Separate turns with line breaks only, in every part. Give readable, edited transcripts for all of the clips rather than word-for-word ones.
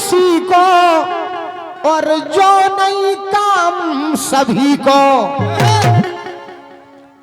उसी को और जो नहीं काम सभी को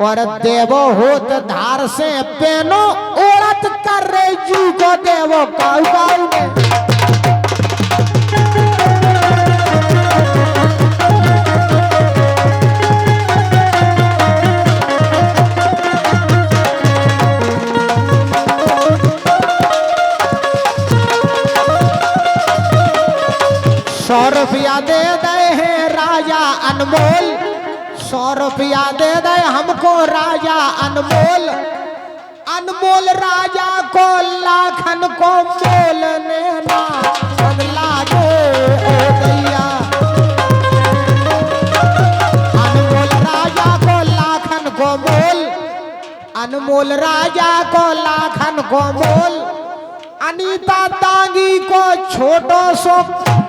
और देवो होत धार से पेनो ओरत कर रे जी को देवो काऊ काऊ ने ₹100 दे दे हैं राजा अनमोल, ₹100 दे दे हमको राजा अनमोल, अनमोल राजा को लाखन को मोलने ना बदला दे ओ दैया। अनमोल राजा को लाखन को मोल, अनमोल राजा को लाखन को मोल, अनीता तांगी को छोटो सो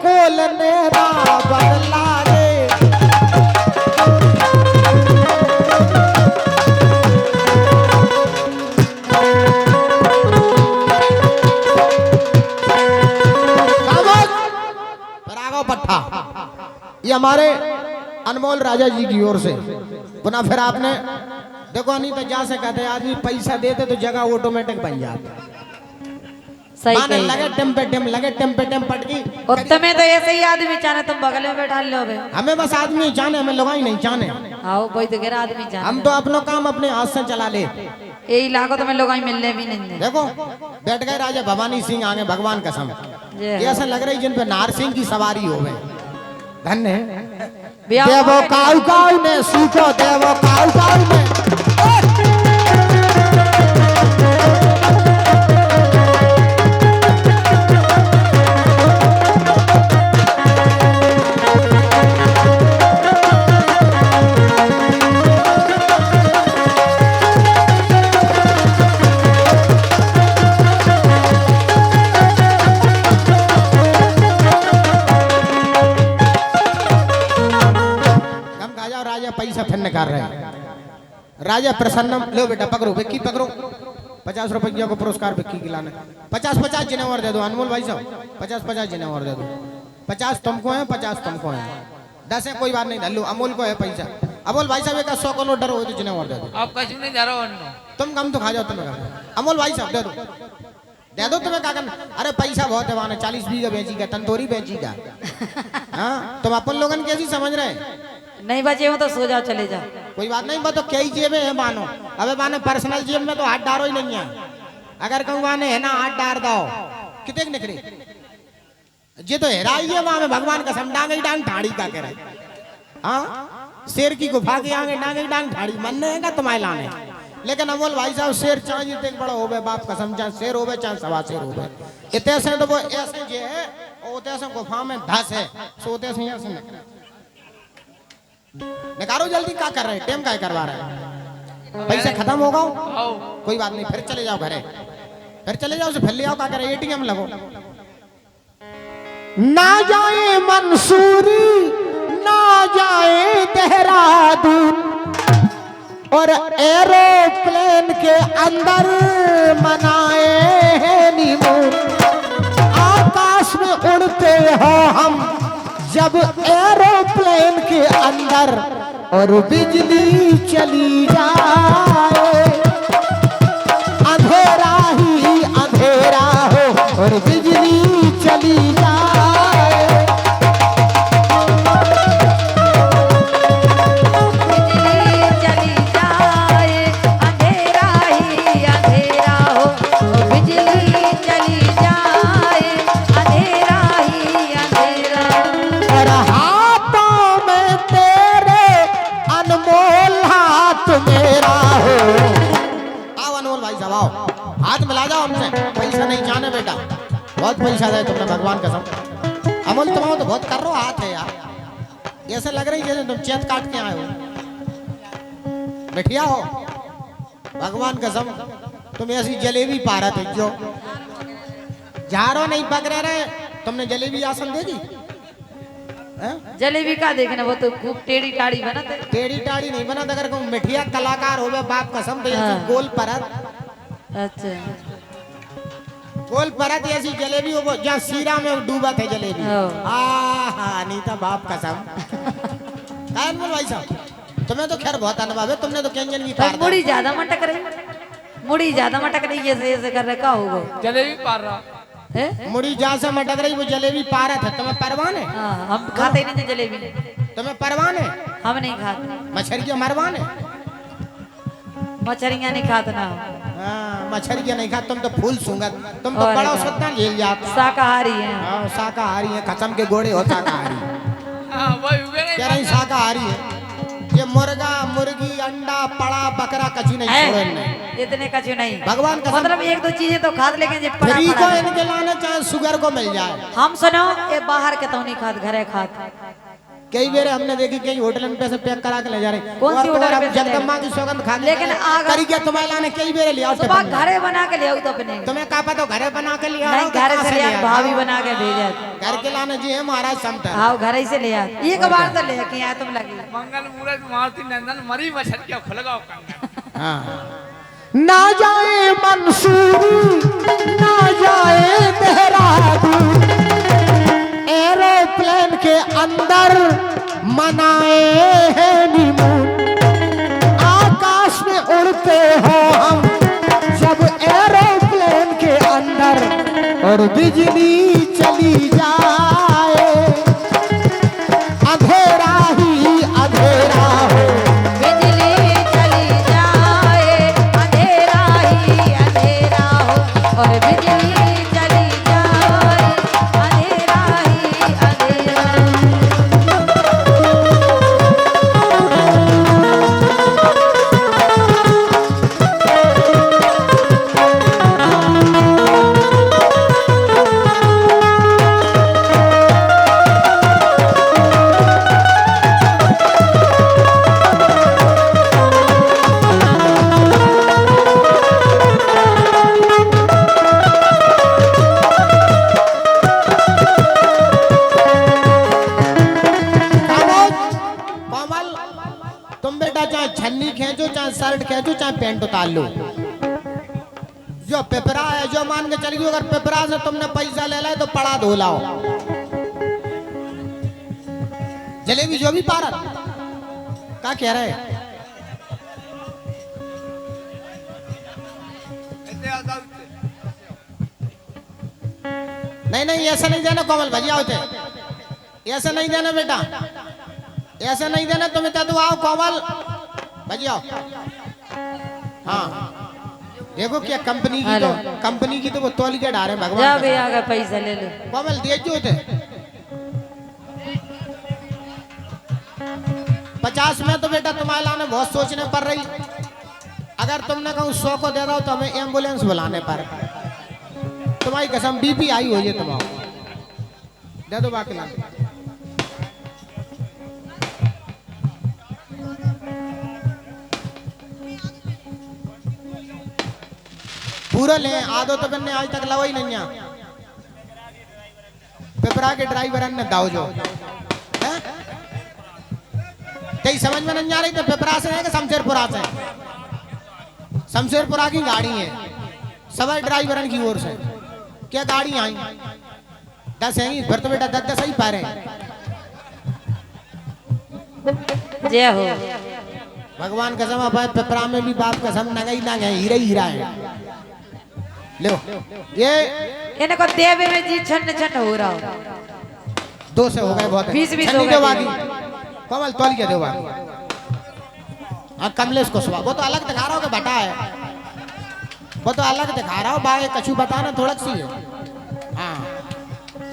कोल नेरा बदला रे। परागो पट्टा ये हमारे अनमोल राजा जी की ओर से पुनः फिर आपने देखो अनीता जहाँ से कहते आदमी पैसा देते तो जगह ऑटोमेटिक बन जाती माने लगे टिम पे टिम पटकी
और तुम्हें तो ऐसे ही आदमी चाहे तुम बगल में बैठा लो बे।
हमें बस आदमी जाने हमें लोग ही नहीं जाने।
आओ कोई तो गिरा आदमी जाने
हम तो अपनो काम अपने हाथ से चला ले
यही लाखों तुम्हें लोग मिलने भी नहीं।
देखो बैठ गए राजा भवानी सिंह आगे भगवान कसम ये ऐसा लग रही जिन पे नार सिंह की सवारी हो गए। धन्य देवो काऊ काऊ ने सीखो देवो काऊ काऊ ने पैसा फिर कर रहे हैं। राजा प्रसन्न लो बेटा पकड़ो विक्की पकड़ो ₹50 को पुरस्कार विक्की की लाने 50 जिन्हें और दे दो अनमोल भाई साहब 50 जिन्हें और दे दो 50 तुमको है 50 तुमको है 10 है कोई बात नहीं ढल्लू अमोल को है पैसा अमोल भाई साहब का 100 का नोट डरो तो जिन्हें और दे दो
आप कहीं नहीं जा रहा हो
तुम कम तो खा जाओ तुम्हें अमोल भाई साहब दे दो तुम्हें क्या करना अरे पैसा बहुत है वहां 40 बीघा बेची का तंदूरी बेची का हाँ तुम अपन लोगन कैसी समझ रहे
नहीं बचे हो तो सो जाओ चले जाओ
कोई बात नहीं तो कई जेबें है मानो अबे माने पर्सनल जेब में तो हाथ डारो ही नहीं है अगर कहूँ माने है ना हाथ डार दो कितने निकले ये तो हेराई है वहां में भगवान का समडांग डांग ठाड़ी का कह रहे हाँ शेर की गुफा के आगे डांग डांग ठाड़ी मन नहीं है तुम्हारे लाने लेकिन अमोल भाई साहब शेर चाहे जितने बड़ा हो बाप कसम चाहे शेर हो चाहे सवा शेर हो इतने से तो वो ऐसे जे है और से गुफा में धस है सोते से ऐसे निकालो जल्दी क्या कर रहे हैं टेम क्या करवा रहे हैं पैसे खत्म होगा कोई बात नहीं फिर चले जाओ घरे फिर चले जाओ फिर ले आओ क्या करे एटीएम लगो ना जाए मंसूरी ना जाए देहरादून और एरोप्लेन के अंदर मनाए हैं नीमून आकाश में उड़ते हो हम जब एरोप्लेन के अंदर और बिजली चली जाए अंधेरा ही अंधेरा हो और बिजली चली जाए
बिजली चली जाए अंधेरा ही अंधेरा हो बिजली चली जाए अंधेरा ही अंधेरा
और हाथों में तेरे अनमोल हाथ मेरा हो आओ अनमोल भाई साहब आओ हाथ मिला जाओ हमसे पैसा नहीं जाने बेटा बहुत पैसा दे तुमने भगवान कसम अमोल तुम तो बहुत कर रहे हो हाथ है यार ऐसे लग रही जैसे तुम चेत काट के आए हो बैठिया हो भगवान कसम तुम ऐसी जलेबी पा रहे थे जो झारो नहीं पकड़े रहे तुमने जलेबी आसन दे दी
जलेबी का देखना वो तो खूब टेढ़ी टाड़ी बनाते
टेढ़ी टाड़ी नहीं बना अगर कहूँ मिठिया कलाकार हो बाप कसम तो गोल परत
अच्छा
कोल परत ऐसी जलेबी वो जहाँ सीरा में डूबा थे जलेबी। नहीं था बाप कसम। अनमोल भाई साहब तुम्हें तो खैर बहुत अनुभव है, तुमने तो केंजन भी पार
मुड़ी ज्यादा मटक रही, मुड़ी ज्यादा मटक रही है, ऐसे कर रखा होगा।
जलेबी पार रहा
है
मुड़ी जहाँ से मटक रही वो जलेबी पार है। तुम्हें परवान है?
हम खाते ही नहीं थे जलेबी।
तुम्हें परवान है?
हम नहीं खाते
मछरिया मरवान है?
मछरियाँ नहीं खाते ना।
मछरिया नहीं खाते तुम तो फूल सूंघत, तुम तो
और
बड़ा
क्या?
सत्ता झेल जाते।
शाकाहारी है।
हाँ शाकाहारी है, कसम के गोड़े हो शाकाहारी।
हाँ वही उगे नहीं
कह रही शाकाहारी है। ये मुर्गा मुर्गी अंडा पड़ा बकरा कछु नहीं छोड़े इनने।
इतने कछु नहीं
भगवान कसम।
मतलब एक दो चीजें तो खाते, लेकिन ये पड़ा
फ्री को
पड़ा
इनके लाने चाहे शुगर को मिल जाए।
हम सुनो ये बाहर के तो नहीं खाते, घरे खाते।
कई बार हमने देखी कई होटल में पैसे पैक करा के ले जा रहे।
कौन सी होटल पे
जगदम्बा की सौगंध खा के
लेकिन आगा-
करी के तुम्हारे लाने कई बार लिया
सुबह घरे बना के ले आओ तो अपने।
तुम्हें कहा पता घरे बना के लिया
नहीं घर से ले आओ, भाभी बना के भेजा।
घर के लाने जी है महाराज समता।
आओ घर ही से ले आओ, एक बार तो ले के आए तुम लगी।
मंगल मूरत मारुति नंदन मरी मछलियां खुल गओ कंगन।
ना जाए मंसूरी ना जाए देहरादून, एरोप्लेन के अंदर मनाए हैं नीमून। आकाश में उड़ते हो हम जब एरोप्लेन के अंदर और बिजली चली जाए, अंधेरा ही अंधेरा हो।
बिजली चली जाए अंधेरा ही अंधेरा हो, और बिजली चली जाए अंधेरा ही अंधेरा।
कोमल तुम बेटा चाहे छन्नी खींचो चाहे शर्ट खींचो चाहे पैंट उतार लो, जो पेपरा है जो मान के चली गई, अगर पेपरा से तुमने पैसा ले लाए तो पड़ा धो लाओ। जलेबी जो भी पारा क्या कह रहे हैं? नहीं नहीं ऐसा नहीं देना कोमल भजिया होते, ऐसा नहीं देना बेटा, ऐसा नहीं देना। तुम इतना तो आओ कोमल भजिया। हाँ देखो क्या कंपनी की तो कंपनी की तो वो तौली के डारे
जा
भगवान
भी आ गए पैसा ले ले।
कोमल दिए जो थे 50 में तो बेटा तुम्हारे लाने बहुत सोचने पड़ रही। अगर तुमने कहूँ 100 को दे दो तो हमें एम्बुलेंस बुलाने पर तुम्हारी कसम बीपी आई हो जाए तुम्हारा। दे दो बाकी लाने। पूरा ले आदो तो मैंने आज तक लवा ही नहीं है। पेपरा के ड्राइवर ने दाव जो हैं? कहीं समझ में नहीं आ रही तो पेपरा से है कि शमशेरपुरा से? शमशेरपुरा की गाड़ी है सवाई ड्राइवर की ओर से। क्या गाड़ी आई 10 है फिर तो बेटा 10 ही पा रहे।
जय हो।
भगवान कसम अब पेपरा में भी बाप कसम नगई ना गए हीरा ही हीरा है। लो ये
इनको देवे में जी छन छन हो रहा हो।
2 से हो गए बहुत है।
20
छन्नी
हो
दो
गए।
बाकी कमल तौल के दो बाकी। हाँ कमलेश को सुबह वो तो अलग दिखा रहा हो कि बटा है, वो तो अलग दिखा रहा हो बाय कछु बताना थोड़ा सी है। हाँ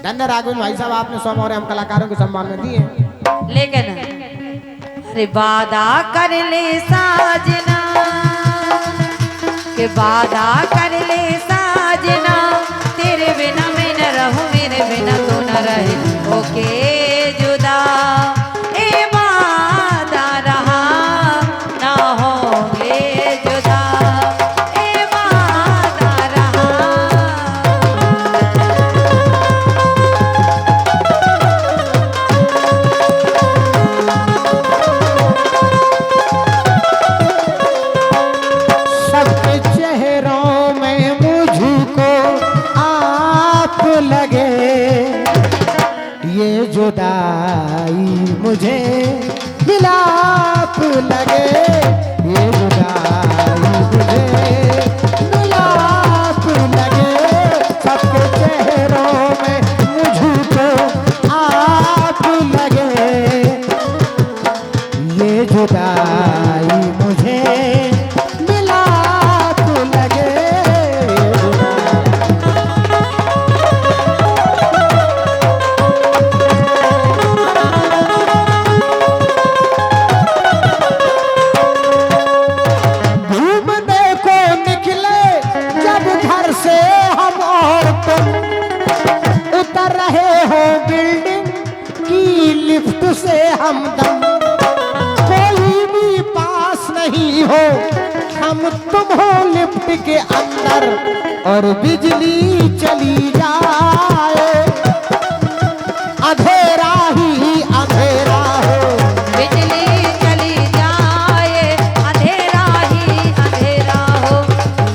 धन्य राघवन भाई साहब आपने 100 और हम कलाकारों के सम्मान में दिए।
लेकिन अरे वादा कर ले साजना के वादा कर ले साजना, तेरे बिना मैं न रहूं मेरे बिना तू न रहे, ओके जुदा ए वादा रहा ना होंगे जुदा ए वादा रहा।
सबके चेहरों में मुझको जुदाई मुझे मिलाप लगे, ये जुदाई मुझे मिलाप लगे, सबके चेहरों में मुझको आप लगे, ये जुदाई मुझे मिलाप लगे। घूमने को निकले जब घर से हम और तुम, उतर रहे हो बिल्डिंग की लिफ्ट से हमदम, कोई भी पास नहीं हो, हम तुम हो लिफ्ट के अंदर, और बिजली चली जाए अंधेरा ही अंधेरा हो,
बिजली चली जाए अंधेरा ही अंधेरा हो,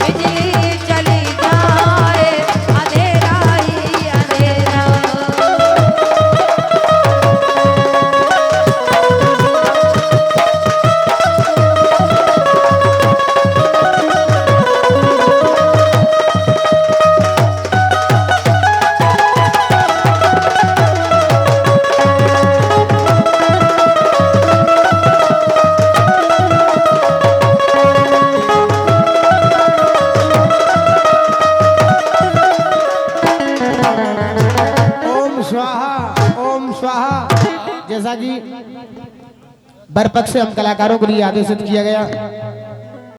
बिजली चली जाए अंधेरा ही अंधेरा हो।
ओम स्वाहा। जैसा कि बरपक्ष से हम कलाकारों के लिए आदेशित किया गया,